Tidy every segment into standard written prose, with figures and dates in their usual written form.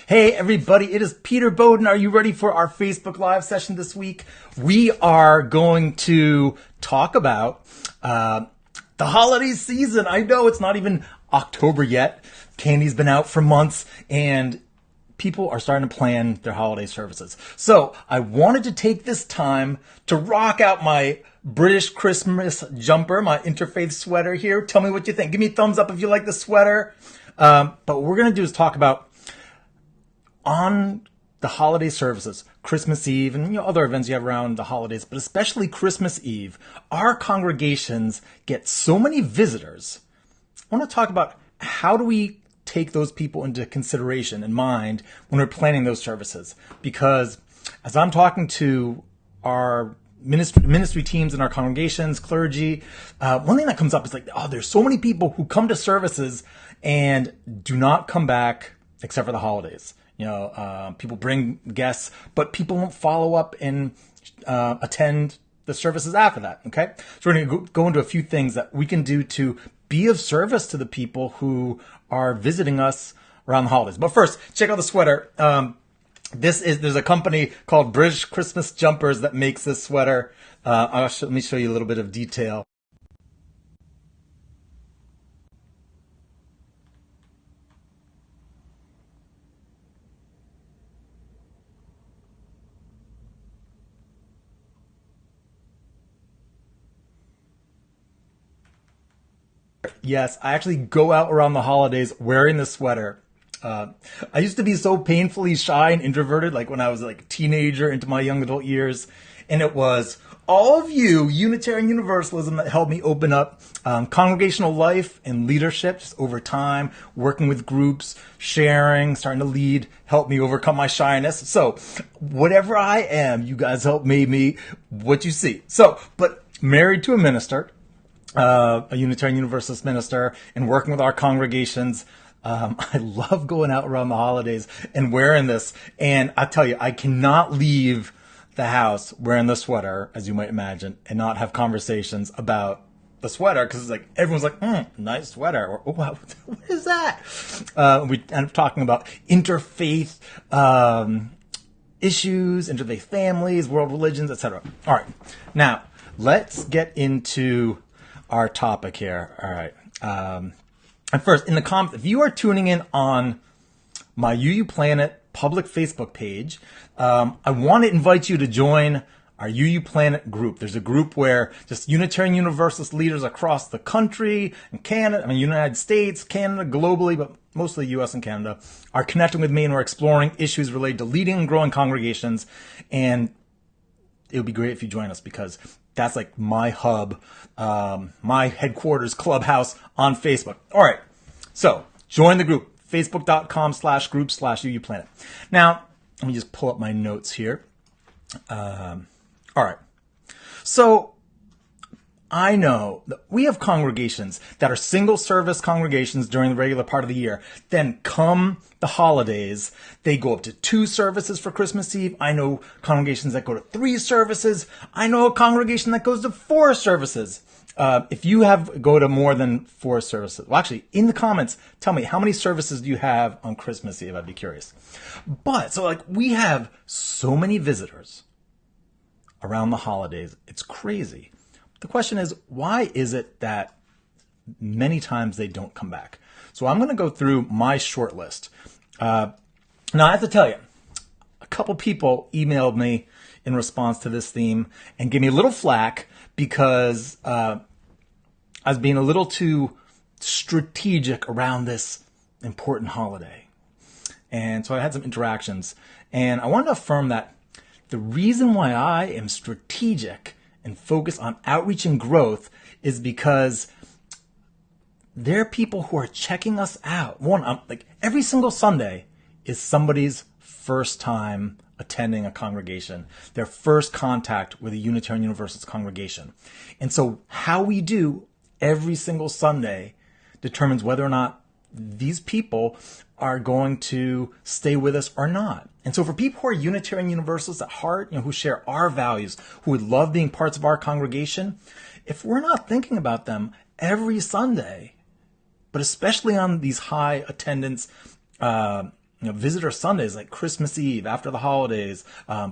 Hey everybody, it is Peter Bowden. Are you ready for our Facebook Live session this week? We are going to talk about the holiday season. I know it's not even October yet. Candy's been out for months and people are starting to plan their holiday services. So I wanted to take this time to rock out my British Christmas jumper, my interfaith sweater here. Tell me what you think. Give me a thumbs up if you like the sweater. But what we're going to do is talk about on the holiday services, Christmas Eve and other events you have around the holidays, but especially Christmas Eve, our congregations get so many visitors. I want to talk about how do we take those people into consideration in mind when we're planning those services. Because as I'm talking to our ministry teams in our congregations, clergy, one thing that comes up is like, there's so many people who come to services and do not come back except for the holidays. People bring guests, but people won't follow up and attend the services after that. Okay, so we're going to go into a few things that we can do to be of service to the people who are visiting us around the holidays. But first, check out the sweater. There's a company called British Christmas Jumpers that makes this sweater. Let me show you a little bit of detail. Yes, I actually go out around the holidays wearing this sweater. I used to be so painfully shy and introverted, like when I was like a teenager into my young adult years. And it was all of you, Unitarian Universalism, that helped me open up congregational life and leadership just over time, working with groups, sharing, starting to lead, helped me overcome my shyness. So whatever I am, you guys helped made me what you see. So, but married to a minister, a Unitarian Universalist minister, and working with our congregations. I love going out around the holidays and wearing this. And I tell you, I cannot leave the house wearing the sweater, as you might imagine, and not have conversations about the sweater, because it's like everyone's like, nice sweater, or what is that? We end up talking about interfaith issues, interfaith families, world religions, etc. All right, now let's get into our topic here. All right. And first, in the comments, if you are tuning in on my UU Planet public Facebook page, I want to invite you to join our UU Planet group. There's a group where just Unitarian Universalist leaders across the country and Canada, United States, Canada, globally, but mostly US and Canada, are connecting with me and we're exploring issues related to leading and growing congregations. And it would be great if you join us because that's like my hub, my headquarters clubhouse on Facebook. All right. So join the group, facebook.com/group/UUPlanet. Now, let me just pull up my notes here. All right. So I know that we have congregations that are single service congregations during the regular part of the year. Then come the holidays, they go up to 2 services for Christmas Eve. I know congregations that go to 3 services. I know a congregation that goes to 4 services. If you go to more than 4 services, well, actually, in the comments, tell me how many services do you have on Christmas Eve? I'd be curious. But so we have so many visitors around the holidays. It's crazy. The question is, why is it that many times they don't come back? So I'm going to go through my short list. Now, I have to tell you, a couple people emailed me in response to this theme and gave me a little flack because I was being a little too strategic around this important holiday. And so I had some interactions. And I wanted to affirm that the reason why I am strategic and focus on outreach and growth is because there are people who are checking us out. Every single Sunday is somebody's first time attending a congregation, their first contact with a Unitarian Universalist congregation. And so how we do every single Sunday determines whether or not these people are going to stay with us or not. And so for people who are Unitarian Universalists at heart, who share our values, who would love being parts of our congregation, if we're not thinking about them every Sunday, but especially on these high attendance visitor Sundays like Christmas Eve, after the holidays,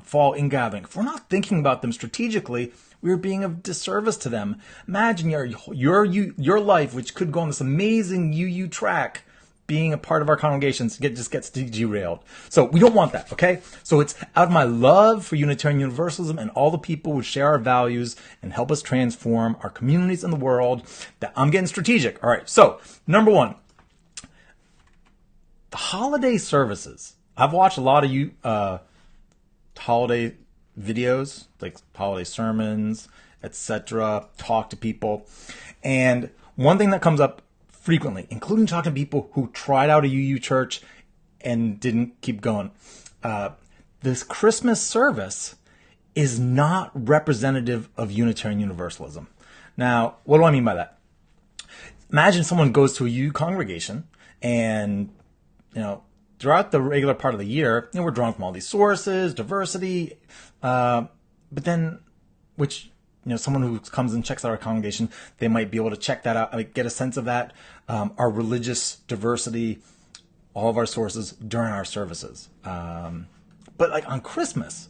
fall ingathering. If we're not thinking about them strategically, we're being of disservice to them. Imagine your life, which could go on this amazing UU track, being a part of our congregations just gets derailed. So we don't want that, okay? So it's out of my love for Unitarian Universalism and all the people who share our values and help us transform our communities and the world that I'm getting strategic. All right, so number one, the holiday services. I've watched a lot of holiday videos, like holiday sermons, etc., talk to people. And one thing that comes up frequently, including talking to people who tried out a UU church and didn't keep going. This Christmas service is not representative of Unitarian Universalism. Now, what do I mean by that? Imagine someone goes to a UU congregation and, throughout the regular part of the year, we're drawing from all these sources, diversity, but then, someone who comes and checks out our congregation, they might be able to check that out, get a sense of that, our religious diversity, all of our sources during our services. But like on Christmas,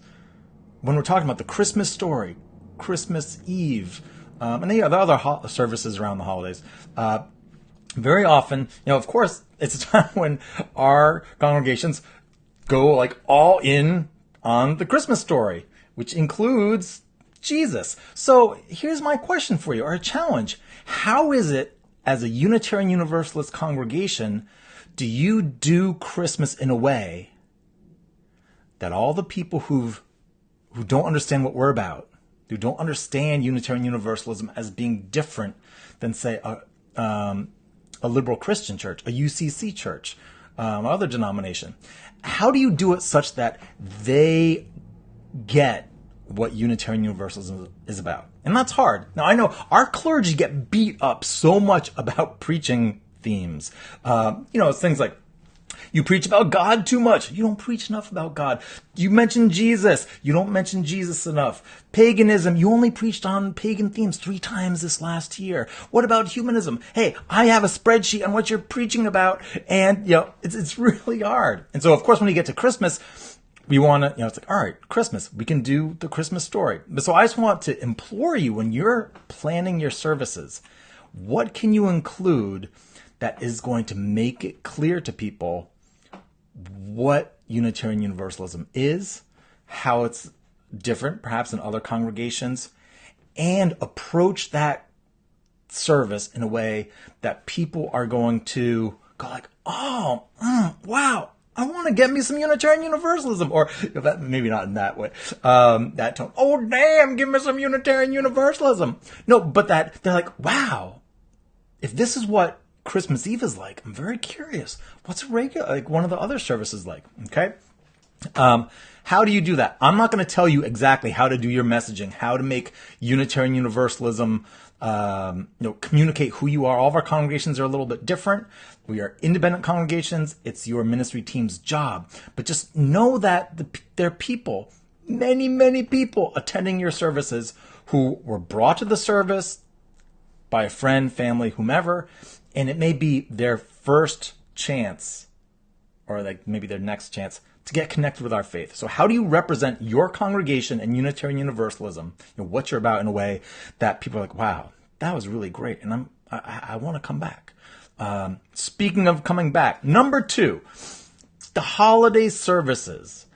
when we're talking about the Christmas story, Christmas Eve, and the other services around the holidays, very often, of course, it's a time when our congregations go like all in on the Christmas story, which includes Jesus. So here's my question for you, or a challenge. How is it, as a Unitarian Universalist congregation, do you do Christmas in a way that all the people who don't understand what we're about, who don't understand Unitarian Universalism as being different than, say, a liberal Christian church, a UCC church, other denomination, how do you do it such that they get what Unitarian Universalism is about? And that's hard. Now, I know our clergy get beat up so much about preaching themes. It's things like, you preach about God too much. You don't preach enough about God. You mention Jesus. You don't mention Jesus enough. Paganism. You only preached on pagan themes 3 times this last year. What about humanism? Hey, I have a spreadsheet on what you're preaching about. And, it's really hard. And so, of course, when you get to Christmas, we want to, it's like, all right, Christmas, we can do the Christmas story. But so I just want to implore you, when you're planning your services, what can you include that is going to make it clear to people what Unitarian Universalism is, how it's different, perhaps in other congregations, and approach that service in a way that people are going to go like, oh, wow, I want to get me some Unitarian Universalism, or maybe not in that way, that tone. Oh, damn, give me some Unitarian Universalism. No, but that they're like, wow, if this is what Christmas Eve is like, I'm very curious. What's one of the other services like? Okay. How do you do that? I'm not going to tell you exactly how to do your messaging, how to make Unitarian Universalism, communicate who you are. All of our congregations are a little bit different. We are independent congregations. It's your ministry team's job. But just know that there are people, many, many people attending your services who were brought to the service by a friend, family, whomever, and it may be their first chance, or like maybe their next chance, to get connected with our faith. So how do you represent your congregation and Unitarian Universalism, what you're about, in a way that people are like, wow, that was really great, and I want to come back. Speaking of coming back, number 2, the holiday services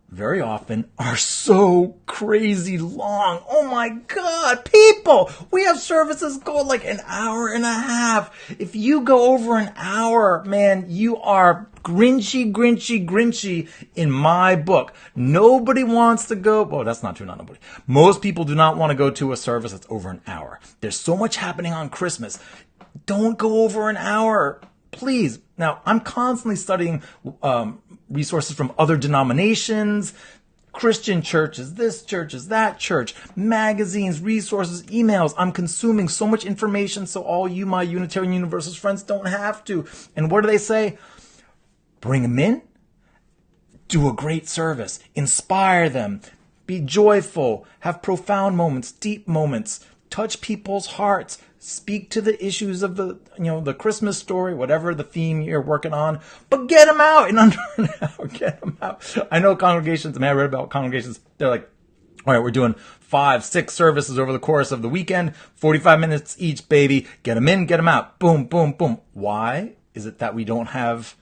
very often are so crazy long. Oh my God, people! We have services go like an hour and a half. If you go over an hour, man, you are grinchy, grinchy, grinchy in my book. Nobody wants to go. Well, that's not true, not nobody. Most people do not want to go to a service that's over an hour. There's so much happening on Christmas. Don't go over an hour, please. Now, I'm constantly studying resources from other denominations, Christian churches, this church, that church, magazines, resources, emails. I'm consuming so much information so all you, my Unitarian Universalist friends, don't have to. And what do they say? Bring them in, do a great service, inspire them, be joyful, have profound moments, deep moments, touch people's hearts, speak to the issues of the Christmas story, whatever the theme you're working on, but get them out in under an hour. Get them out. I know congregations, I read about congregations, they're like, all right, we're doing 5, 6 services over the course of the weekend, 45 minutes each, baby. Get them in, get them out. Boom, boom, boom. Why? Is it that we don't have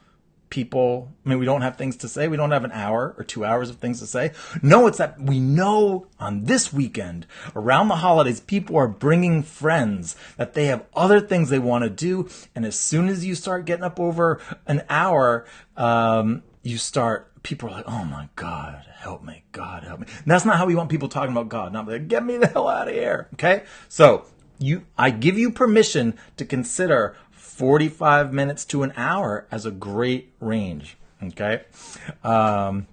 people, we don't have things to say? We don't have an hour or 2 hours of things to say? No, it's that we know on this weekend, around the holidays, people are bringing friends, that they have other things they want to do. And as soon as you start getting up over an hour, people are like, oh my God, help me, God, help me. And that's not how we want people talking about God. Not like, get me the hell out of here. Okay. So I give you permission to consider 45 minutes to an hour as a great range. Okay. I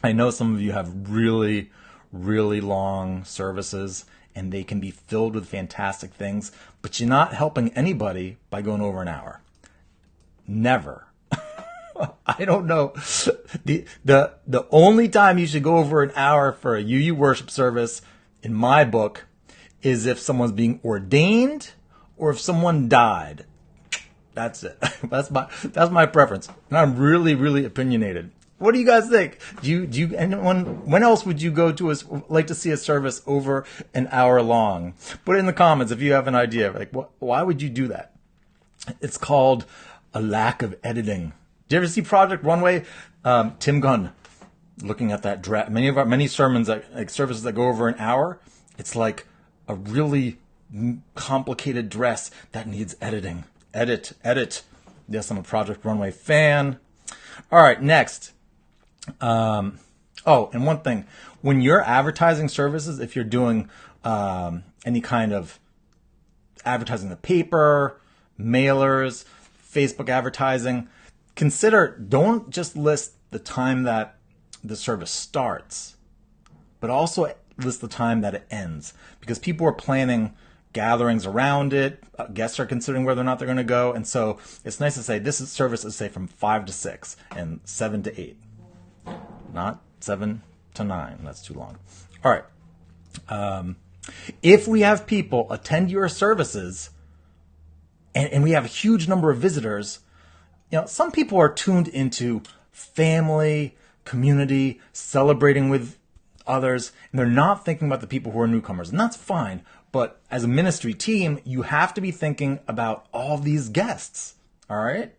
know some of you have really, really long services and they can be filled with fantastic things, but you're not helping anybody by going over an hour. Never. I don't know. The only time you should go over an hour for a UU worship service, in my book, is if someone's being ordained or if someone died. That's it. That's my preference. And I'm really, really opinionated. What do you guys think? When else would you like to see a service over an hour long? Put it in the comments if you have an idea. Like, why would you do that? It's called a lack of editing. Did you ever see Project Runway? Tim Gunn, looking at that draft. Many sermons, like services that go over an hour, it's like a really complicated dress that needs editing. Edit. Yes, I'm a Project Runway fan. All right, next. And one thing. When you're advertising services, if you're doing any kind of advertising, the paper, mailers, Facebook advertising, don't just list the time that the service starts, but also list the time that it ends, because people are planning gatherings around it. Guests are considering whether or not they're going to go. And so it's nice to say this service is, say, from 5 to 6 and 7 to 8, not 7 to 9. That's too long. All right. If we have people attend your services and we have a huge number of visitors, some people are tuned into family, community, celebrating with others, and they're not thinking about the people who are newcomers. And that's fine. But as a ministry team, you have to be thinking about all these guests. All right?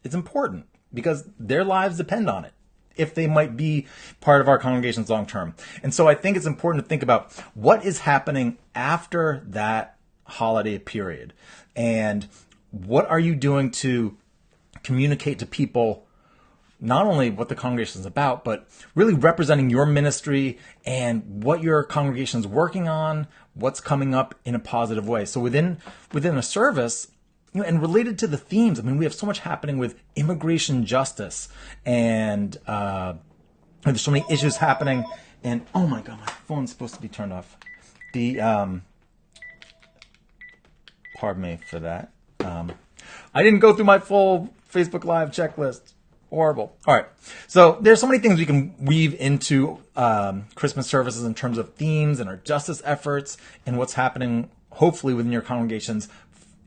It's important because their lives depend on it, if they might be part of our congregations long term. And so I think it's important to think about what is happening after that holiday period. And what are you doing to communicate to people not only what the congregation is about, but really representing your ministry and what your congregation is working on, what's coming up in a positive way. So within a service, and related to the themes, we have so much happening with immigration justice, and there's so many issues happening. And oh my God, my phone's supposed to be turned off. Pardon me for that. I didn't go through my full Facebook Live checklist. Horrible. All right. So there's so many things we can weave into Christmas services in terms of themes and our justice efforts and what's happening, hopefully, within your congregations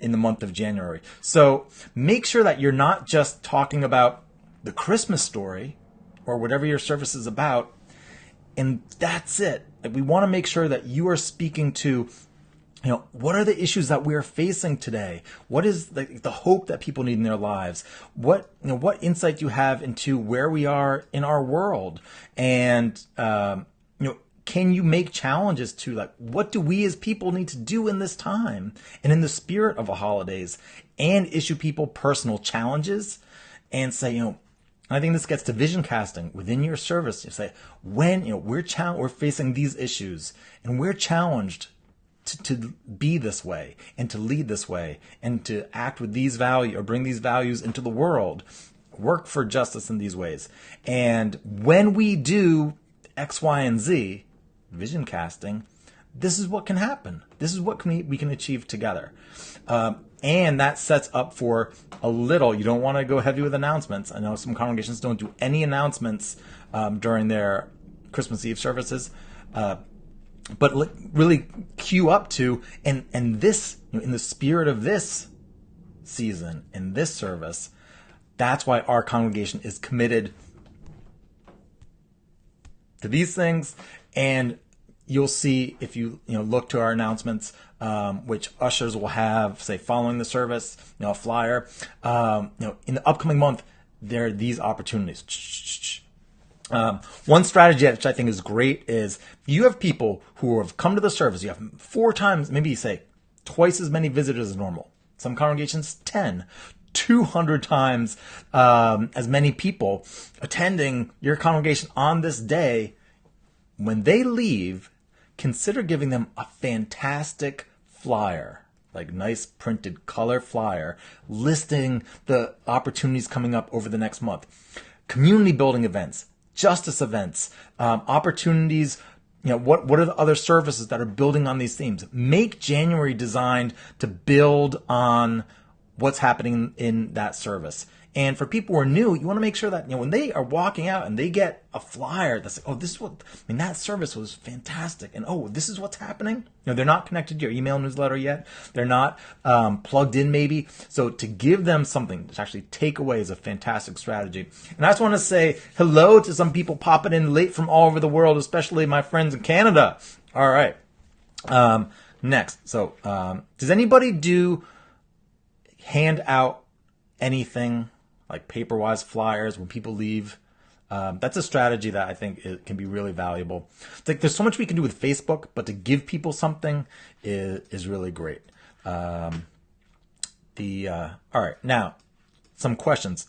in the month of January. So make sure that you're not just talking about the Christmas story or whatever your service is about, and that's it. We want to make sure that you are speaking to, what are the issues that we're facing today? What is the hope that people need in their lives? What insight do you have into where we are in our world? And, can you make challenges to what do we as people need to do in this time and in the spirit of the holidays, and issue people personal challenges and say, I think this gets to vision casting within your service. You say, when, we're facing these issues and we're challenged to be this way and to lead this way and to act with these values or bring these values into the world, work for justice in these ways. And when we do X, Y, and Z, vision casting, this is what can happen. This is what we can achieve together. And that sets up for you don't want to go heavy with announcements. I know some congregations don't do any announcements during their Christmas Eve services. but really cue up to, and this, in the spirit of this season, in this service, that's why our congregation is committed to these things. And you'll see if you look to our announcements, which ushers will have, say, following the service, a flyer. In the upcoming month, there are these opportunities. One strategy which I think is great is you have people who have come to the service. You have 4 times, maybe say twice as many visitors as normal. Some congregations, 10, 200 times as many people attending your congregation on this day. When they leave, consider giving them a fantastic flyer, like nice printed color flyer, listing the opportunities coming up over the next month. Community building events, justice events, opportunities. What are the other services that are building on these themes? Make January designed to build on what's happening in that service. And for people who are new, you want to make sure that, when they are walking out and they get a flyer that's like, oh, this is what, that service was fantastic. And, oh, this is what's happening. They're not connected to your email newsletter yet. They're not plugged in maybe. So to give them something to actually take away is a fantastic strategy. And I just want to say hello to some people popping in late from all over the world, especially my friends in Canada. All right. Next. So does anybody hand out anything like paper-wise flyers when people leave? That's a strategy that I think it can be really valuable. It's like there's so much we can do with Facebook, but to give people something is really great. All right, now some questions.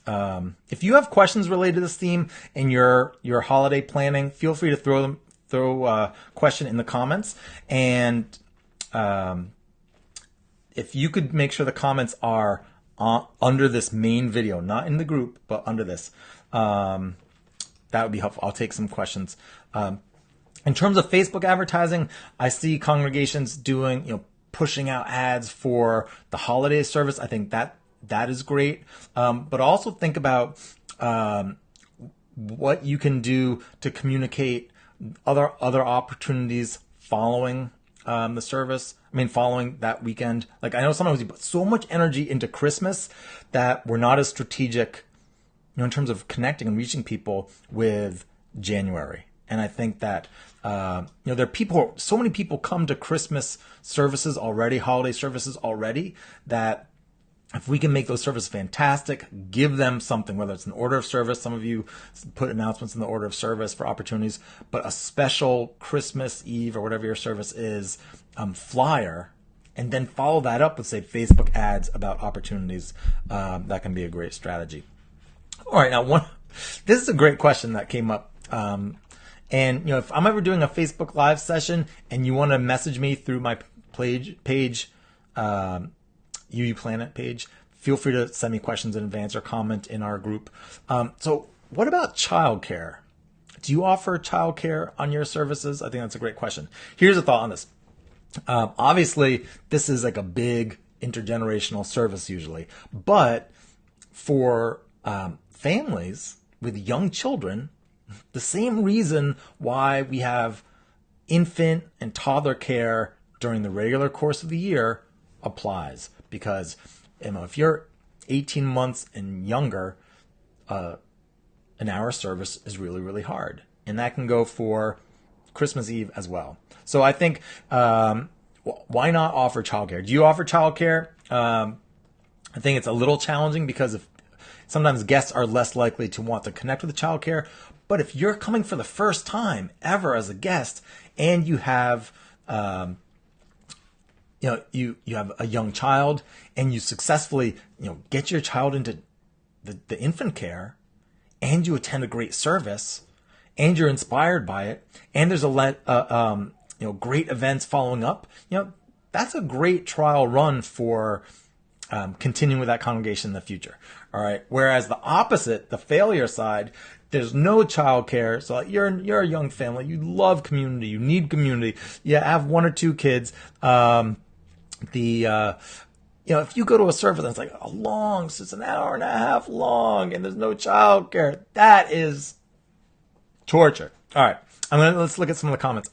If you have questions related to this theme in your holiday planning, feel free to throw a question in the comments. And if you could make sure the comments are under this main video, not in the group, but under this, that would be helpful. I'll take some questions. In terms of Facebook advertising, I see congregations doing, pushing out ads for the holiday service. I think that is great. But also think about what you can do to communicate other opportunities following the service. Following that weekend. Like, I know sometimes we put so much energy into Christmas that we're not as strategic, in terms of connecting and reaching people with January. And I think that, there are people, so many people come to Christmas services already, holiday services already, that if we can make those services fantastic, give them something, whether it's an order of service. Some of you put announcements in the order of service for opportunities, but a special Christmas Eve or whatever your service is, flyer, and then follow that up with, say, Facebook ads about opportunities. That can be a great strategy. All right, now this is a great question that came up. And if I'm ever doing a Facebook Live session and you want to message me through my page, UU Planet page, feel free to send me questions in advance or comment in our group. So what about childcare? Do you offer childcare on your services? I think that's a great question. Here's a thought on this. Obviously, this is like a big intergenerational service usually, but for families with young children, the same reason why we have infant and toddler care during the regular course of the year applies. Because if you're 18 months and younger, an hour service is really, really hard. And that can go for Christmas Eve as well. So I think, why not offer childcare? Do you offer childcare? I think it's a little challenging because sometimes guests are less likely to want to connect with the childcare. But if you're coming for the first time ever as a guest and you have, you have a young child and you successfully, get your child into the infant care, and you attend a great service, and you're inspired by it, and there's great events following up, that's a great trial run for continuing with that congregation in the future. All right. Whereas the opposite, the failure side, there's no childcare. So you're a young family. You love community. You need community. You have 1 or 2 kids. If you go to a service and it's like it's an hour and a half long and there's no childcare, that is torture. All right. Let's look at some of the comments.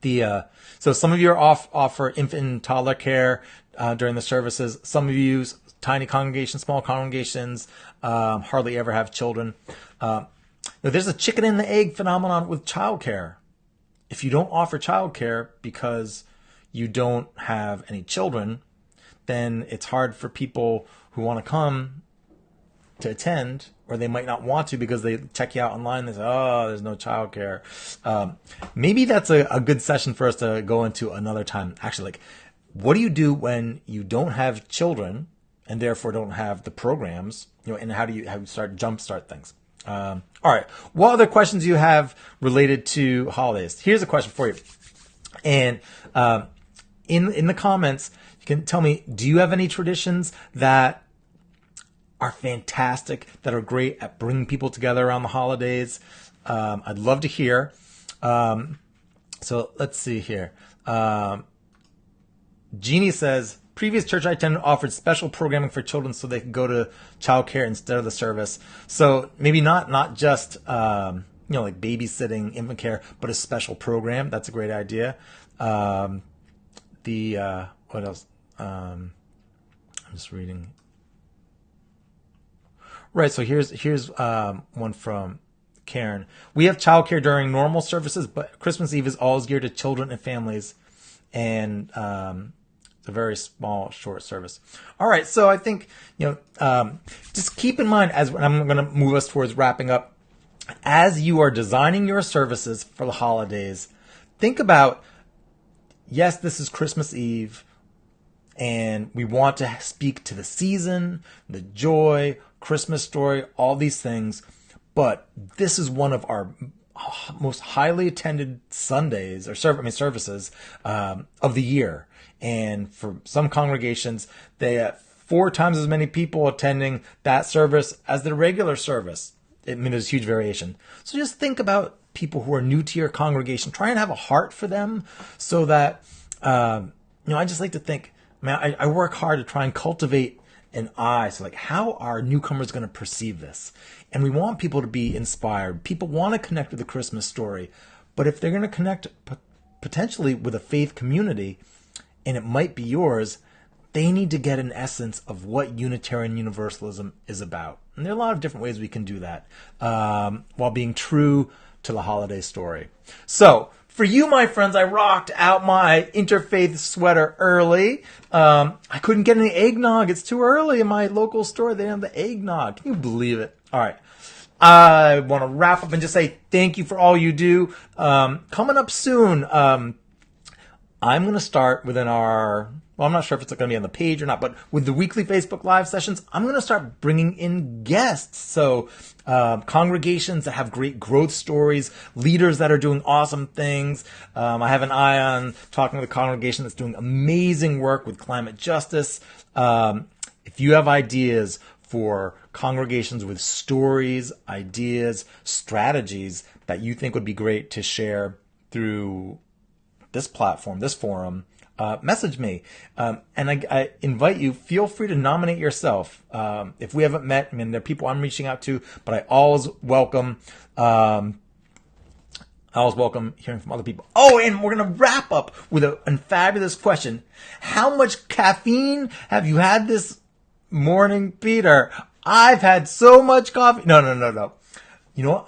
So some of you offer infant and toddler care during the services. Some of you, tiny congregations, small congregations, hardly ever have children. There's a chicken and the egg phenomenon with childcare. If you don't offer childcare because you don't have any children, then it's hard for people who want to come to attend, or they might not want to because they check you out online. They say, oh, there's no childcare. Maybe that's a good session for us to go into another time. Actually, like, what do you do when you don't have children and therefore don't have the programs? And how do you jumpstart things? All right. What other questions do you have related to holidays? Here's a question for you. And in the comments, you can tell me, do you have any traditions that are fantastic, that are great at bringing people together around the holidays? I'd love to hear. So let's see here. Jeannie says, previous church I attended offered special programming for children so they could go to childcare instead of the service. So maybe not just, like babysitting, infant care, but a special program. That's a great idea. What else? I'm just reading. Right. So here's one from Karen. We have childcare during normal services, but Christmas Eve is always geared to children and families, and it's a very small, short service. All right. So I think just keep in mind, as I'm going to move us towards wrapping up, as you are designing your services for the holidays, think about, yes, this is Christmas Eve, and we want to speak to the season, the joy, Christmas story, all these things. But this is one of our most highly attended Sundays or services of the year. And for some congregations, they have 4 times as many people attending that service as the regular service. There's huge variation. So just think about people who are new to your congregation. Try and have a heart for them, so that I just like to think, man, I work hard to try and cultivate an eye. So like, how are newcomers going to perceive this? And we want people to be inspired. People want to connect with the Christmas story. But if they're going to connect potentially with a faith community, and it might be yours, they need to get an essence of what Unitarian Universalism is about. And there are a lot of different ways we can do that while being true to the holiday story. So for you, my friends, I rocked out my interfaith sweater early. I couldn't get any eggnog. It's too early in my local store. They have the eggnog. Can you believe it? All right. I want to wrap up and just say thank you for all you do. Coming up soon, I'm going to start within I'm not sure if it's going to be on the page or not, but with the weekly Facebook Live sessions, I'm going to start bringing in guests. So congregations that have great growth stories, leaders that are doing awesome things. I have an eye on talking to the congregation that's doing amazing work with climate justice. If you have ideas for congregations with stories, ideas, strategies that you think would be great to share through this platform, this forum, message me. And I invite you, feel free to nominate yourself. If we haven't met, there are people I'm reaching out to, but I always welcome hearing from other people. Oh, and we're going to wrap up with a fabulous question. How much caffeine have you had this morning, Peter? I've had so much coffee. No.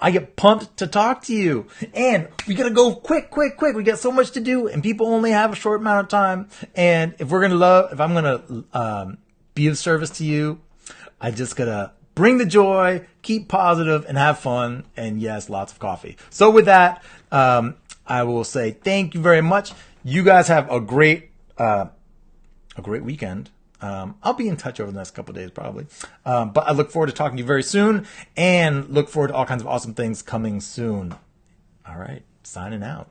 I get pumped to talk to you. And we got to go quick. We got so much to do, and people only have a short amount of time. And if I'm going to be of service to you, I just got to bring the joy, keep positive, and have fun. And yes, lots of coffee. So with that, I will say thank you very much. You guys have a great weekend. I'll be in touch over the next couple of days, probably. But I look forward to talking to you very soon, and look forward to all kinds of awesome things coming soon. All right, signing out.